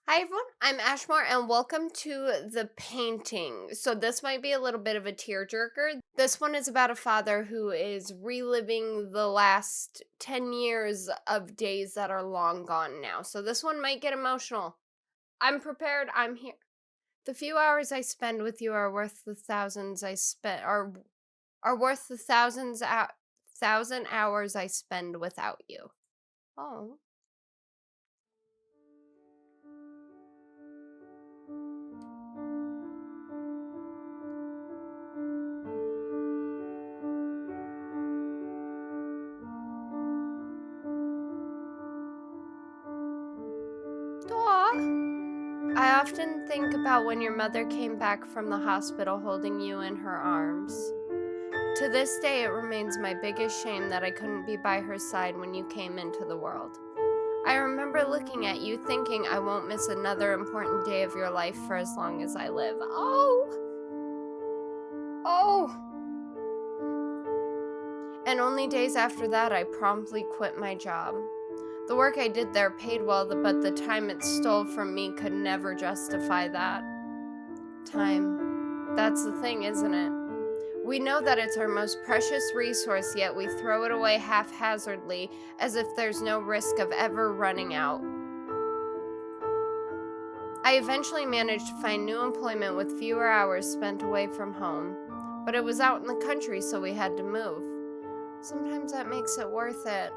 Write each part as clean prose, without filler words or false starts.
Hi everyone, I'm Ashmore and welcome to the painting. So this might be a little bit of a tearjerker. This one is about a father who is reliving the last 10 years of days that are long gone now. So this one might get emotional. I'm prepared. I'm here. The few hours I spend with you are worth the thousands I spent are worth the thousand hours I spend without you. Oh. Aw. I often think about when your mother came back from the hospital holding you in her arms. To this day, it remains my biggest shame that I couldn't be by her side when you came into the world. I remember looking at you thinking I won't miss another important day of your life for as long as I live. Oh! And only days after that, I promptly quit my job. The work I did there paid well, but the time it stole from me could never justify that. Time. That's the thing, isn't it? We know that it's our most precious resource, yet we throw it away haphazardly as if there's no risk of ever running out. I eventually managed to find new employment with fewer hours spent away from home, but it was out in the country, so we had to move. Sometimes that makes it worth it.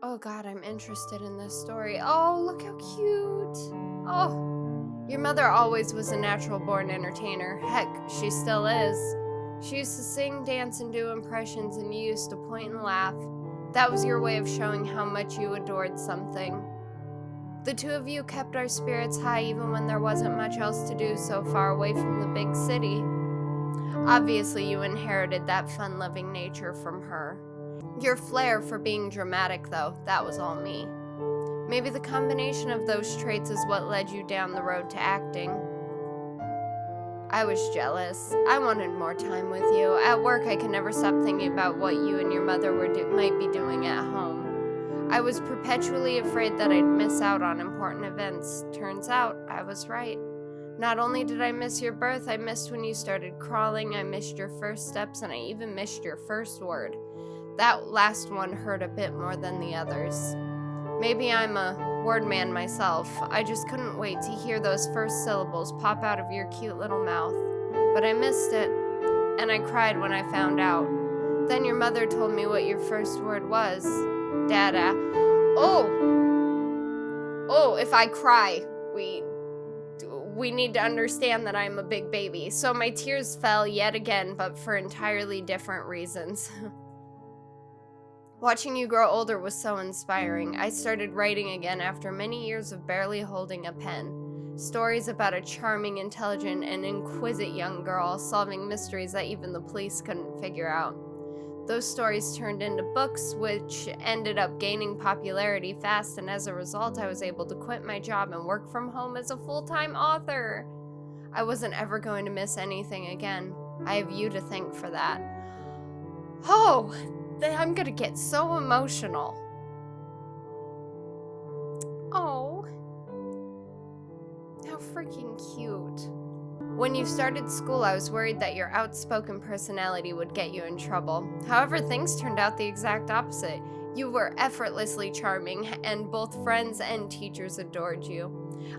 Oh god, I'm interested in this story. Oh, look how cute. Oh, your mother always was a natural born entertainer. Heck, she still is. She used to sing, dance, and do impressions, and you used to point and laugh. That was your way of showing how much you adored something. The two of you kept our spirits high even when there wasn't much else to do so far away from the big city. Obviously, you inherited that fun-loving nature from her. Your flair for being dramatic, though, that was all me. Maybe the combination of those traits is what led you down the road to acting. I was jealous. I wanted more time with you. At work, I could never stop thinking about what you and your mother might be doing at home. I was perpetually afraid that I'd miss out on important events. Turns out, I was right. Not only did I miss your birth, I missed when you started crawling, I missed your first steps, and I even missed your first word. That last one hurt a bit more than the others. Maybe I'm a word man myself. I just couldn't wait to hear those first syllables pop out of your cute little mouth. But I missed it, and I cried when I found out. Then your mother told me what your first word was. Dada. If I cry, we need to understand that I'm a big baby. So my tears fell yet again, but for entirely different reasons. Watching you grow older was so inspiring. I started writing again after many years of barely holding a pen. Stories about a charming, intelligent, and exquisite young girl solving mysteries that even the police couldn't figure out. Those stories turned into books, which ended up gaining popularity fast, and as a result, I was able to quit my job and work from home as a full-time author. I wasn't ever going to miss anything again. I have you to thank for that. Oh, I'm gonna get so emotional. Oh, how freaking cute. When you started school, I was worried that your outspoken personality would get you in trouble. However, things turned out the exact opposite. You were effortlessly charming, and both friends and teachers adored you.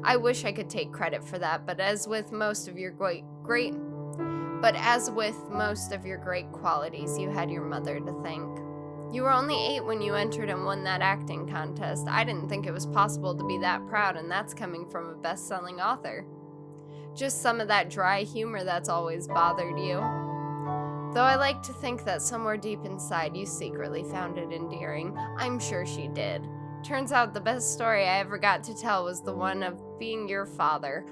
I wish I could take credit for that, but as with most of your great qualities, you had your mother to thank. You were only 8 when you entered and won that acting contest. I didn't think it was possible to be that proud, and that's coming from a best-selling author. Just some of that dry humor that's always bothered you. Though I like to think that somewhere deep inside you secretly found it endearing. I'm sure she did. Turns out the best story I ever got to tell was the one of being your father.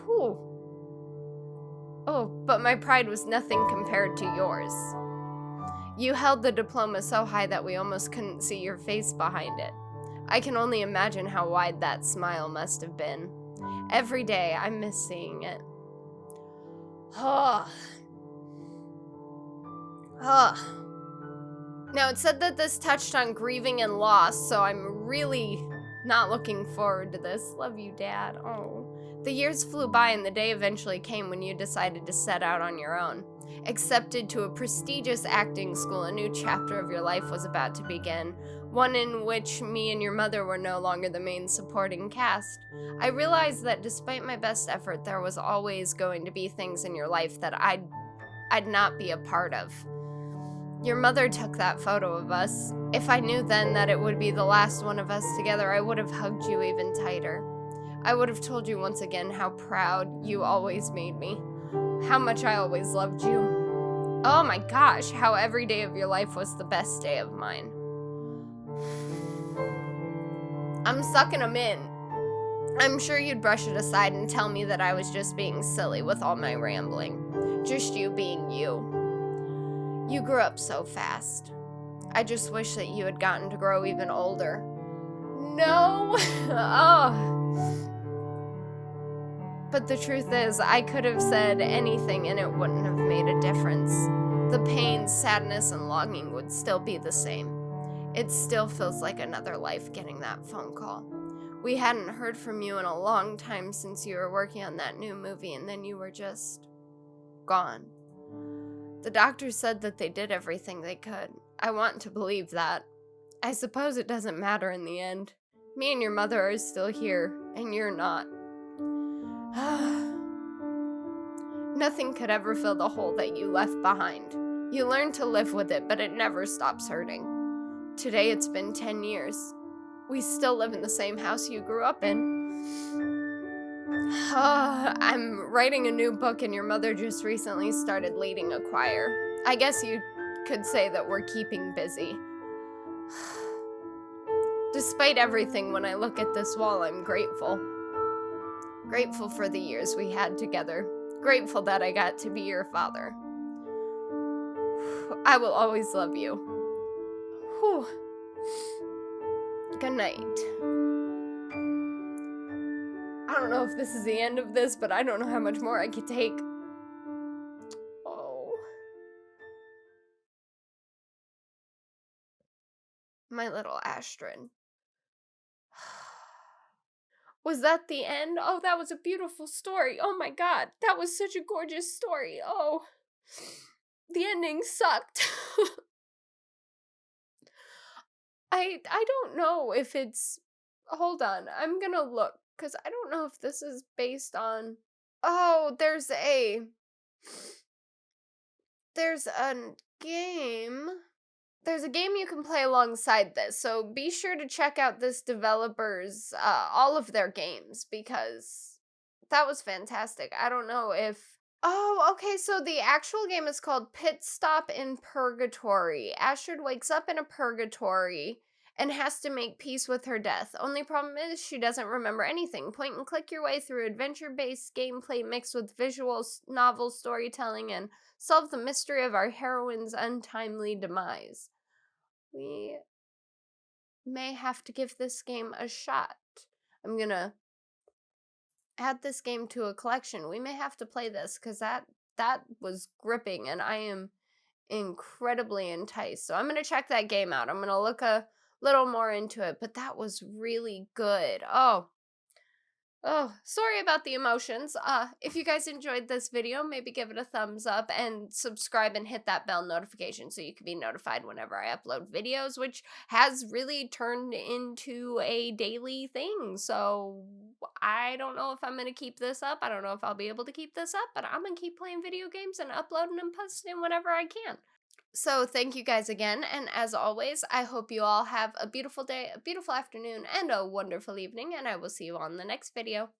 Whew. Oh, but my pride was nothing compared to yours. You held the diploma so high that we almost couldn't see your face behind it. I can only imagine how wide that smile must have been. Every day, I miss seeing it. Ugh. Ugh. Now, it said that this touched on grieving and loss, so I'm really not looking forward to this. Love you, Dad. Oh. The years flew by and the day eventually came when you decided to set out on your own. Accepted to a prestigious acting school, a new chapter of your life was about to begin, one in which me and your mother were no longer the main supporting cast. I realized that despite my best effort, there was always going to be things in your life that I'd not be a part of. Your mother took that photo of us. If I knew then that it would be the last one of us together, I would have hugged you even tighter. I would have told you once again how proud you always made me, how much I always loved you. Oh my gosh, how every day of your life was the best day of mine. I'm sucking them in. I'm sure you'd brush it aside and tell me that I was just being silly with all my rambling. Just you being you. You grew up so fast. I just wish that you had gotten to grow even older. No! Oh. But the truth is, I could have said anything and it wouldn't have made a difference. The pain, sadness, and longing would still be the same. It still feels like another life getting that phone call. We hadn't heard from you in a long time since you were working on that new movie, and then you were just gone. The doctors said that they did everything they could. I want to believe that. I suppose it doesn't matter in the end. Me and your mother are still here, and you're not. Nothing could ever fill the hole that you left behind. You learn to live with it, but it never stops hurting. Today it's been 10 years. We still live in the same house you grew up in. I'm writing a new book and your mother just recently started leading a choir. I guess you could say that we're keeping busy. Despite everything, when I look at this wall, I'm grateful. Grateful for the years we had together. Grateful that I got to be your father. I will always love you. Whew. Good night. I don't know if this is the end of this, but I don't know how much more I could take. Oh. My little Astrid. Was that the end? Oh, that was a beautiful story. Oh my god, that was such a gorgeous story. Oh. The ending sucked. I don't know if it's... Hold on, I'm gonna look, because I don't know if this is based on... Oh, there's a game. There's a game you can play alongside this, so be sure to check out this developer's, all of their games, because that was fantastic. I don't know if... Oh, okay, so the actual game is called Pit Stop in Purgatory. Astrid wakes up in a purgatory and has to make peace with her death. Only problem is she doesn't remember anything. Point and click your way through adventure-based gameplay mixed with visual novel storytelling and solve the mystery of our heroine's untimely demise. We may have to give this game a shot. I'm gonna add this game to a collection. We may have to play this, because that was gripping and I am incredibly enticed. So I'm gonna check that game out. I'm gonna look a little more into it, but that was really good. Oh, sorry about the emotions. If you guys enjoyed this video, maybe give it a thumbs up and subscribe and hit that bell notification so you can be notified whenever I upload videos, which has really turned into a daily thing. So I don't know if I'm going to keep this up. I don't know if I'll be able to keep this up, but I'm going to keep playing video games and uploading and posting whenever I can. So thank you guys again, and as always, I hope you all have a beautiful day, a beautiful afternoon, and a wonderful evening, and I will see you on the next video.